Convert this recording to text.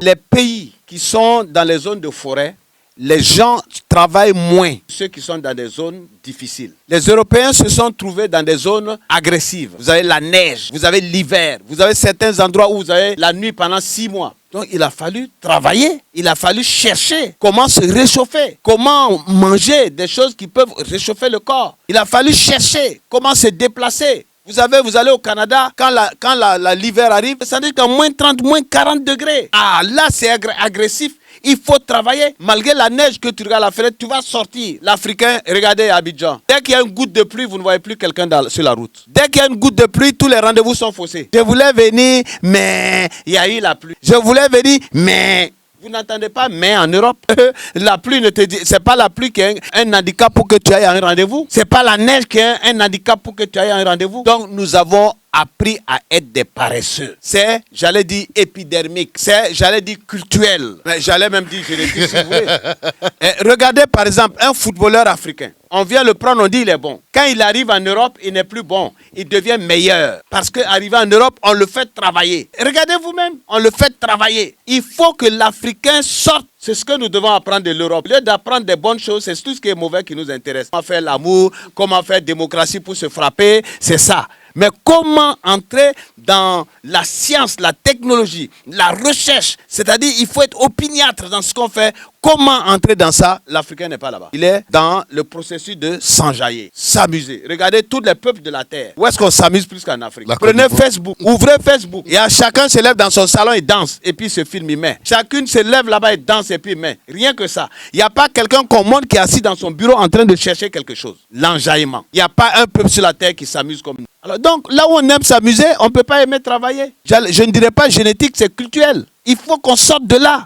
Les pays qui sont dans les zones de forêt, les gens travaillent moins que ceux qui sont dans des zones difficiles. Les Européens se sont trouvés dans des zones agressives. Vous avez la neige, vous avez l'hiver, vous avez certains endroits où vous avez la nuit pendant 6 mois. Donc il a fallu travailler, il a fallu chercher comment se réchauffer, comment manger des choses qui peuvent réchauffer le corps. Il a fallu chercher comment se déplacer. Vous allez au Canada, quand l'hiver arrive, ça veut dire qu'à moins 30, moins 40 degrés. Ah, là, c'est agressif. Il faut travailler. Malgré la neige que tu regardes à la fenêtre, tu vas sortir. L'Africain, regardez Abidjan. Dès qu'il y a une goutte de pluie, vous ne voyez plus quelqu'un sur la route. Dès qu'il y a une goutte de pluie, tous les rendez-vous sont faussés. Je voulais venir, mais il y a eu la pluie. Je voulais venir, mais... Vous n'entendez pas, mais en Europe, la pluie ne te dit, c'est pas la pluie qui est un handicap pour que tu ailles à un rendez-vous. C'est pas la neige qui est un handicap pour que tu ailles à un rendez-vous. Donc nous avons appris à être des paresseux. C'est, j'allais dire épidermique, c'est, j'allais dire culturel. Mais j'allais même dire génétique si vous voulez. Regardez par exemple un footballeur africain. On vient le prendre, on dit il est bon. Quand il arrive en Europe, il n'est plus bon. Il devient meilleur. Parce qu'arrivé en Europe, on le fait travailler. Regardez vous-même, on le fait travailler. Il faut que l'Africain sorte. C'est ce que nous devons apprendre de l'Europe. Au lieu d'apprendre des bonnes choses, c'est tout ce qui est mauvais qui nous intéresse. Comment faire l'amour, comment faire démocratie pour se frapper, c'est ça. Mais comment entrer dans la science, la technologie, la recherche, c'est-à-dire il faut être opiniâtre dans ce qu'on fait. Comment entrer dans ça? L'Africain n'est pas là-bas. Il est dans le processus de s'enjailler, s'amuser. Regardez tous les peuples de la Terre. Où est-ce qu'on s'amuse plus qu'en Afrique? Prenez Facebook, ouvrez Facebook. Et chacun se lève dans son salon et danse. Et puis ce film, il met. Chacune se lève là-bas et danse et puis il met. Rien que ça. Il n'y a pas quelqu'un qu'on montre qui est assis dans son bureau en train de chercher quelque chose. L'enjaillement. Il n'y a pas un peuple sur la Terre qui s'amuse comme nous. Alors donc, là où on aime s'amuser, on ne peut pas aimer travailler. Je ne dirais pas génétique, c'est culturel. Il faut qu'on sorte de là.